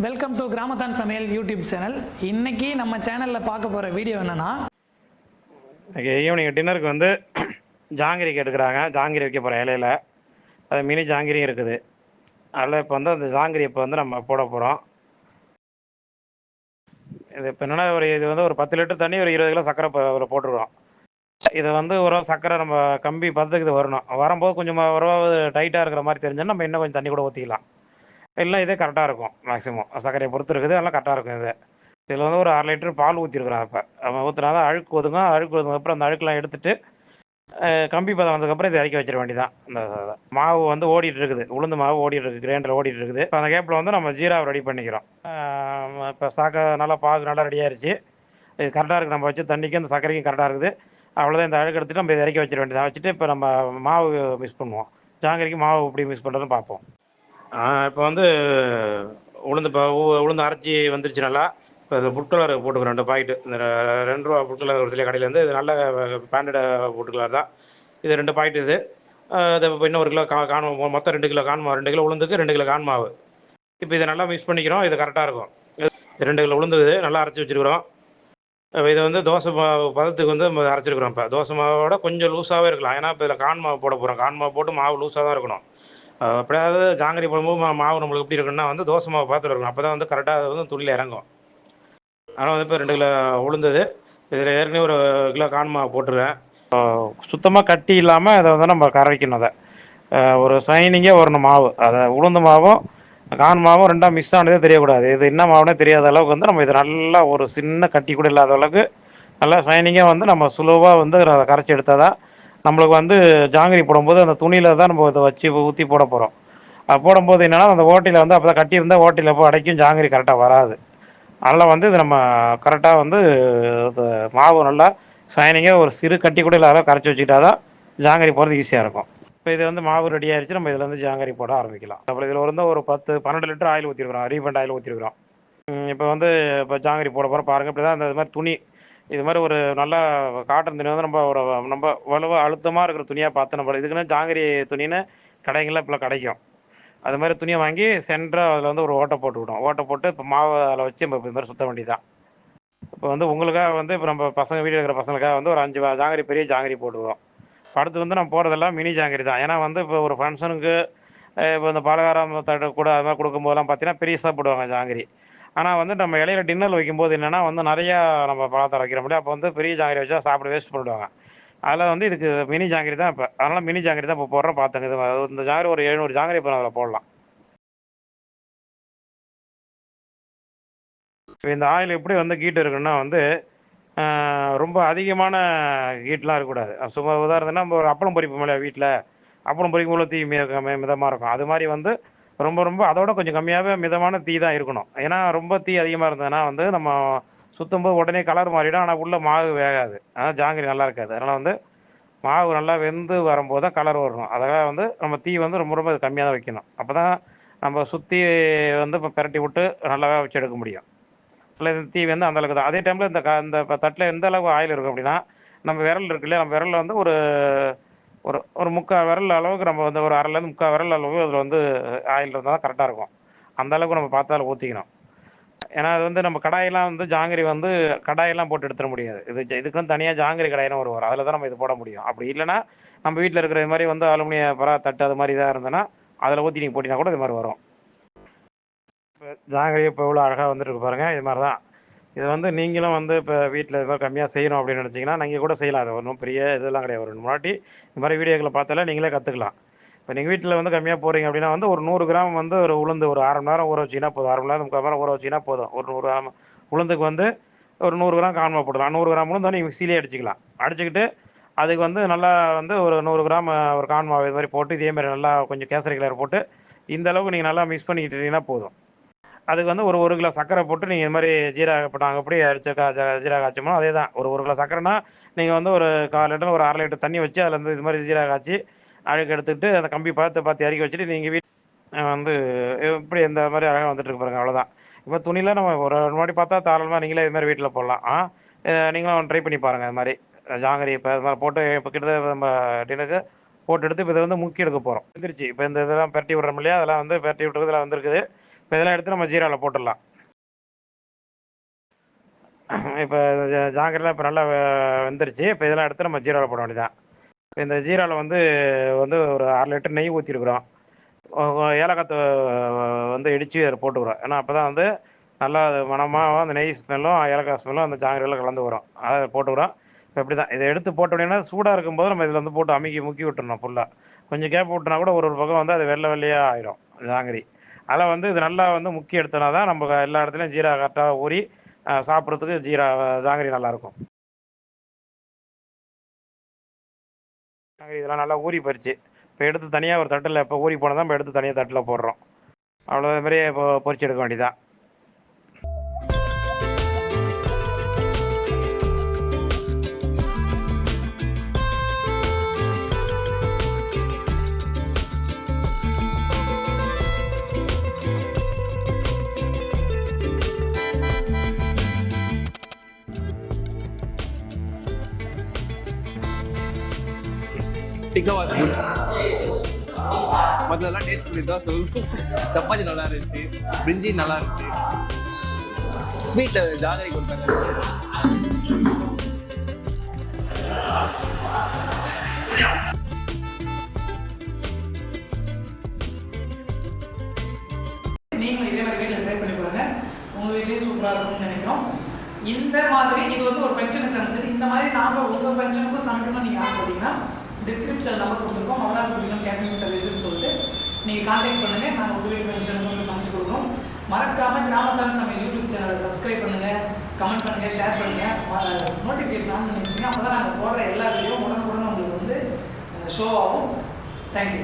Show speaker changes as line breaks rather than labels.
Welcome to கிராமத்தான் சமையல் YouTube channel. இன்னைக்கு நம்ம சேனலில் பார்க்க போகிற வீடியோ என்னென்னா,
ஈவினிங் டின்னருக்கு வந்து ஜாங்கிரி கேட்டுக்கிறாங்க. ஜாங்கிரி வைக்க போகிறோம் இலையில். அது மினி ஜாங்கிரியும் இருக்குது. அதில் இப்போ வந்து அந்த ஜாங்கிரி இப்போ வந்து நம்ம போட போகிறோம். இது இப்போ என்னென்னா இது வந்து ஒரு 10 லிட்டர் தண்ணி, ஒரு 20 கிலோ சர்க்கரை அதில் போட்டுருக்கோம். இதை வந்து ஒரு சர்க்கரை நம்ம கம்பி பதத்துக்கு இது வரணும். வரும்போது கொஞ்சம் ஓரளவு டைட்டாக இருக்கிற மாதிரி தெரிஞ்சால் நம்ம இன்னும் கொஞ்சம் தண்ணி கூட ஊற்றிக்கலாம். இல்லை இதே கரெக்டாக இருக்கும். மேக்ஸிமம் சர்க்கரையை பொறுத்து இருக்குது, அதெல்லாம் கரெக்டாக இருக்கும். இதில் வந்து ஒரு 1/2 லிட்டர் பால் ஊற்றிருக்கிறோம். இப்போ நம்ம ஊற்றினா தான் அழுக்கு ஒதுங்க. அழுக்கு ஒதுங்கப்புறம் அந்த அழுக்கெலாம் எடுத்துகிட்டு கம்பி பதம் வந்ததுக்கப்புறம் இதை இறக்கி வச்சிட வேண்டியதான். இந்த மாவு வந்து ஓடிட்டு இருக்குது, உளுந்து மாவு ஓடிட்டு இருக்குது, கிரைண்டர் ஓடிட்டு இருக்குது. இப்போ அந்த கேப்பில் வந்து நம்ம ஜீராவை ரெடி பண்ணிக்கிறோம். இப்போ நல்லா பாகு நல்லா ரெடி ஆயிடுச்சு. இது கரெக்டாக இருக்குது. நம்ம வச்சு தண்ணிக்கும் அந்த சர்க்கரைக்கும் கரெக்டாக இருக்குது. அவ்வளோதான். இந்த அழுக்கு எடுத்துட்டு நம்ம இதை இறக்கி வச்சிட வேண்டியதான். வச்சுட்டு இப்போ நம்ம மாவு மிக்ஸ் பண்ணுவோம். ஜாங்கிரிக்கு மாவு எப்படி மிக்ஸ் பண்ணுறதுன்னு பார்ப்போம். இப்போ வந்து உளுந்து அரைச்சி வந்துருச்சு நல்லா. இப்போ இதில் ஃபுட் கலர் போட்டுக்கிறோம் 2 பாக்கெட்டு. இந்த ₹2 ஃபுட் கலர் ஒரு சில கடையிலேருந்து. இது நல்ல பிராண்டட் ஃபுட் கலர் தான். இது 2 பாக்கெட் இது. இது இப்போ இன்னும் 1 கிலோ மொத்தம் 2 கிலோ மாவு. 2 கிலோ உளுந்துக்கு 2 கிலோ மாவு. இப்போ இதை நல்லா மிக்ஸ் பண்ணிக்கிறோம். இது கரெக்டாக இருக்கும். 2 கிலோ உளுந்து இது நல்லா அரைச்சி வச்சுருக்கிறோம். இதை வந்து தோசை மாவு பதத்துக்கு வந்து நம்ம அரைச்சிருக்கிறோம். இப்போ தோசை மாவோட கொஞ்சம் லூஸாகவே இருக்கலாம். ஏன்னா இப்போ இதில் மாவு போட போகிறோம். மாவு போட்டு மாவு லூஸாக தான் இருக்கணும். எப்படியாவது ஜாங்கிரி போடும்போது மாவு நம்மளுக்கு எப்படி இருக்குன்னா வந்து தோசை மாவு பார்த்துட்டு இருக்கணும். அப்போ தான் வந்து கரெக்டாக அது வந்து துளியில் இறங்கும். ஆனால் வந்து இப்போ 2 கிலோ உளுந்தது. இதில் ஏற்கனவே 1 கிலோ மாவு போட்டுருவேன். சுத்தமாக கட்டி இல்லாமல் அதை வந்து நம்ம கரைக்கணும். அதை ஒரு சைனிங்காக வரணும் மாவு. அதை உளுந்து மாவும் மாவும் ரெண்டாக மிக்ஸ் ஆனதே தெரியக்கூடாது. இது என்ன மாவுனே தெரியாத அளவுக்கு வந்து நம்ம இது நல்லா ஒரு சின்ன கட்டி கூட இல்லாத அளவுக்கு நல்லா ஷைனிங்காக வந்து நம்ம சுலோவாக வந்து அதை கரைச்சி எடுத்தால் தான் நம்மளுக்கு வந்து ஜாங்கிரி போடும்போது அந்த துணியில் தான் நம்ம இதை வச்சு ஊற்றி போட போகிறோம். போடும்போது என்னென்னா அந்த ஓட்டையில் வந்து அப்போ தான் கட்டி இருந்தால் ஓட்டையில் போய் அடைக்கும், ஜாங்கிரி கரெக்டாக வராது. அதனால் வந்து இது நம்ம கரெக்டாக வந்து மாவு நல்லா ஷைனிங்காக ஒரு சிறு கட்டி கூட இல்லாத கரைச்சி வச்சுக்கிட்டா தான் ஜாங்கிரி போடுறது ஈஸியாக இருக்கும். இப்போ இது வந்து மாவு ரெடி ஆயிடுச்சு. நம்ம இதில் வந்து ஜாங்கிரி போட ஆரம்பிக்கலாம். அப்புறம் இதில் வந்து ஒரு 12 லிட்டர் ஆயில் ஊற்றிருக்கிறோம். ரீஃபண்ட் ஆயில் ஊற்றிருக்கிறோம். இப்போ வந்து இப்போ ஜாங்கிரி போட போகிறோம் பாருங்கள். இப்படி தான் இது மாதிரி துணி, இது மாதிரி ஒரு நல்லா காட்டன் துணி வந்து நம்ம வலுவாக அழுத்தமாக இருக்கிற துணியாக பார்த்து நம்ம இதுக்குன்னு ஜாங்கிரி துணின்னு கடைகளில் இப்போ கிடைக்கும். அது மாதிரி துணியை வாங்கி சென்டராக அதில் வந்து ஒரு ஓட்டை போட்டுக்கிட்டோம். ஓட்டை போட்டு இப்போ மாவை அதில் வச்சு நம்ம இது மாதிரி சுற்ற வேண்டியதான். இப்போ வந்து உங்களுக்காக வந்து இப்போ நம்ம பசங்க வீட்டில் இருக்கிற பசங்களுக்காக வந்து ஒரு 5 ஜாங்கிரி பெரிய ஜாங்கிரி போட்டுருவோம். அடுத்து வந்து நம்ம போடுறதெல்லாம் மினி ஜாங்கிரி தான். ஏன்னா வந்து இப்போ ஒரு ஃபங்க்ஷனுக்கு இப்போ இந்த பலகாரம் தட்டு கூட அது மாதிரி கொடுக்கும்போதெல்லாம் பார்த்தீங்கன்னா பெருசாக போடுவாங்க ஜாங்கிரி. ஆனால் வந்து நம்ம இலையில டின்னர் வைக்கும்போது என்னென்னா வந்து நிறையா நம்ம பழத்தை வைக்கிற முடியும். அப்போ வந்து பெரிய ஜாங்கிரி வச்சா சாப்பிட வேஸ்ட் பண்ணிவிடுவாங்க. அதில் வந்து இதுக்கு மினி ஜாங்கிரி தான். இப்போ அதனால் மினி ஜாங்கிரி தான் இப்போ போடுறோம். பார்த்துங்க, இது இந்த ஜாங்கிரி ஒரு 700 ஜாங்கிரி இப்போ அதில் போடலாம். இப்போ இந்த ஆயில் எப்படி வந்து ஹீட் இருக்குன்னா வந்து ரொம்ப அதிகமான ஹீட்லாம் இருக்கக்கூடாது. சும்மா உதாரணத்துனா நம்ம ஒரு அப்பளம் பொரிப்போம் இல்லையா வீட்டில், அப்பளம் பொரிக்கும் போது தீ மிதமாக இருக்கும். அது மாதிரி வந்து ரொம்ப ரொம்ப அதோட கொஞ்சம் கம்மியாகவே மிதமான தீ தான் இருக்கணும். ஏன்னா ரொம்ப தீ அதிகமாக இருந்ததுன்னா வந்து நம்ம சுற்றும்போது உடனே கலர் மாறிடும். ஆனால் உள்ள மாவு வேகாது. அதனால் ஜாங்கிரி நல்லா இருக்காது. அதனால் வந்து மாவு நல்லா வெந்து வரும்போது தான் கலர் வரணும். அதனால் வந்து நம்ம தீ வந்து ரொம்ப ரொம்ப கம்மியாக தான் வைக்கணும். அப்போ தான் நம்ம சுற்றி வந்து இப்போ பிரட்டி விட்டு நல்லா வச்சு எடுக்க முடியும். இல்லை தீ வந்து அந்த அளவுக்கு தான். அதே டைமில் இந்த தட்டில் எந்த அளவு ஆயில் இருக்கும் அப்படின்னா, நம்ம விரல் இருக்கு இல்லையா, நம்ம விரலில் வந்து ஒரு ஒரு ஒரு 3/4 விரல் அளவுக்கு நம்ம வந்து ஒரு 1/2லேருந்து 3/4 விரல் அளவு அதில் வந்து ஆயில் இருந்தால் தான் கரெக்டாக இருக்கும். அந்த அளவுக்கு நம்ம பார்த்து அதில் ஊற்றிக்கணும். ஏன்னா அது வந்து நம்ம கடாயெல்லாம் வந்து ஜாங்கிரி வந்து கடாயெல்லாம் போட்டு எடுத்துட முடியாது. இதுக்குன்னு தனியாக ஜாங்கிரி கடாயின்னு வரும். அதில் தான் நம்ம இது போட முடியும். அப்படி இல்லைன்னா நம்ம வீட்டில் இருக்கிற இது மாதிரி வந்து அலுமினிய தட்டு அது மாதிரி இதாக இருந்ததுன்னா அதில் ஊற்றி நீங்கள் போட்டிங்கன்னா கூட இது மாதிரி வரும். இப்போ ஜாங்கிரி இப்போ இவ்வளோ அழகாக வந்துட்டு பாருங்கள். இது மாதிரி தான். இது வந்து நீங்களும் வந்து இப்போ வீட்டில் இது மாதிரி கம்மியாக செய்யணும் அப்படின்னு நினச்சிங்கன்னா நீங்கள் கூட செய்யலாம். அது ஒன்றும் பெரிய இதெல்லாம் கிடையாது. ஒரு 2 வாட்டி இந்த மாதிரி வீடியோக்களை பார்த்தாலே நீங்களே கற்றுக்கலாம். இப்போ நீங்கள் வீட்டில் வந்து கம்மியாக போகிறீங்க அப்படின்னா வந்து ஒரு 100 கிராம் வந்து ஒரு உளுந்து ஒரு 1/2 மணி நேரம் ஊற வச்சிங்கன்னா போதும். 1/2 மணி நேரம் 3/4 மணி நேரம் ஊற வச்சிங்கன்னா போதும். ஒரு 100 கிராம் உளுந்துக்கு வந்து ஒரு 100 கிராம் மாவு போடலாம். 100 கிராம் உளுந்து வந்து நீங்கள் மிக்சியிலே அடிச்சிக்கலாம். அடிச்சுக்கிட்டு அதுக்கு வந்து நல்லா வந்து ஒரு 100 கிராம் ஒரு மாவு இது மாதிரி போட்டு இதே மாதிரி நல்லா கொஞ்சம் கேசரி கலர் போட்டு இந்த அளவுக்கு நீங்கள் நல்லா மிக்ஸ் பண்ணிக்கிட்டீங்கன்னா போதும். அதுக்கு வந்து ஒரு 1 கிலோ சர்க்கரை போட்டு நீங்கள் இது மாதிரி ஜீரக இப்போ நாங்கள் எப்படி அடிச்ச ஜீரக காய்ச்சோமோ அதே தான். ஒரு கிலோ சர்க்கரைனா நீங்கள் வந்து ஒரு 1/4 லிட்டர் ஒரு 1/2 லிட்டர் தண்ணி வச்சு அதில் வந்து இது மாதிரி ஜீரக காய்ச்சி அழுக்கு எடுத்துக்கிட்டு அந்த கம்பி பார்த்து இறக்கி வச்சுட்டு நீங்கள் வந்து இப்படி இந்த மாதிரி அழகாக வந்துட்டு இருக்கு பாருங்க. அவ்வளோதான். இப்போ துணியில் நம்ம ஒரு முன்னாடி பார்த்தா தாராளமாக நீங்களே இது மாதிரி வீட்டில் போடலாம். நீங்களும் ட்ரை பண்ணி பாருங்கள். இது மாதிரி ஜாங்கிரி இப்போ இது மாதிரி போட்டு இப்போ கிட்டத்தட்ட நம்ம டின்னுக்கு போட்டு எடுத்து இப்போ இதை வந்து முக்கி எடுக்க போகிறோம். வந்துருச்சு. இப்போ இந்த இதெல்லாம் பெரட்டி விடுறோம் இல்லையா, அதெல்லாம் வந்து பெரட்டி விட்டுறது இதில் வந்துருக்குது. இப்போ இதெல்லாம் எடுத்து நம்ம ஜீராவில் போட்டுடலாம். இப்போ ஜாங்கிரிலாம் இப்போ நல்லா வெந்துருச்சு. இப்போ இதெல்லாம் எடுத்து நம்ம ஜீராவில் போட வேண்டியதான். இந்த ஜீராவில் வந்து வந்து ஒரு 1/2 லிட்டர் நெய் ஊற்றிருக்குறோம். ஏலக்காய் வந்து இடித்து அதில் போட்டுக்கிறோம். ஏன்னா அப்போ தான் வந்து நல்லா அது மணமாக அந்த நெய் ஸ்மெல்லும் ஏலக்காய் ஸ்மெல்லும் அந்த ஜாங்கிரியில் கலந்து வரும். அதை போட்டுக்கிறோம். இப்போ இப்படி தான் இதை எடுத்து போட்ட உடனே சூடாக இருக்கும்போது நம்ம இதில் வந்து போட்டு முக்கி விட்டுறணும் ஃபுல்லாக. கொஞ்சம் கேப் விட்டுனா கூட ஒரு பக்கம் வந்து அது வெள்ளையாக ஆயிடும் ஜாங்கிரி. அதில் வந்து இது நல்லா வந்து முக்கி எடுத்தோன்னா தான் நம்ம எல்லா இடத்துலையும் ஜீரா கரெக்டாக ஊறி சாப்பிட்றதுக்கு ஜாங்கிரி நல்லாயிருக்கும். ஜாங்கிரி இதெல்லாம் நல்லா ஊறி போயிடுச்சு. இப்போ எடுத்து தனியாக ஒரு தட்டில் இப்போ ஊறி போனால் தான் இப்போ எடுத்து தனியாக தட்டில் போடுறோம். அவ்வளோ மாதிரியே இப்போ பொரிச்சு எடுக்க வேண்டியதான்.
டிக்கா மற்றதெல்லாம் டேஸ்ட் பண்ணி தான் சொல்லணும். சப்பாத்தி நல்லா இருந்துச்சு, பிரிஞ்சி நல்லா இருந்துச்சு, ஸ்வீட்டில் ஜாகரி கொடுத்தாங்க.
நீங்களும் இதே மாதிரி வீட்டில் ட்ரை பண்ணி பாருங்க. உங்கள் வீட்லேயே சூப்பராக இருக்கும்னு நினைக்கிறோம். இந்த மாதிரி இது வந்து ஒரு ஃபங்க்ஷனுக்கு சமைச்சது. இந்த மாதிரி நாங்கள் உங்கள் ஃபங்க்ஷனுக்கும் சமைக்கணும்னு நீங்கள் ஆசைப்பட்டீங்கன்னா டிஸ்கிரிப்ஷன் நம்பர் கொடுத்துருக்கோம். மகராசபட்டினம் கேட்டரிங் சர்வீஸ்னு சொல்லிட்டு நீங்கள் கான்டாக்ட் பண்ணுங்கள். நாங்கள் உங்கள் வீட்டு ஃபங்க்ஷனுக்கு வந்து சமைச்சு கொடுக்குறோம். மறக்காமல் கிராமத்தான் சமையல் யூடியூப் சேனலை சப்ஸ்கிரைப் பண்ணுங்கள், கமெண்ட் பண்ணுங்கள், ஷேர் பண்ணுங்கள், நோட்டிஃபிகேஷன் ஆன் பண்ணி வச்சுங்க. அப்போ தான் நாங்கள் போடுற எல்லா வீடியோவும் உடனுக்குடன் உங்களுக்கு வந்து ஷோ ஆகும். தேங்க்யூ.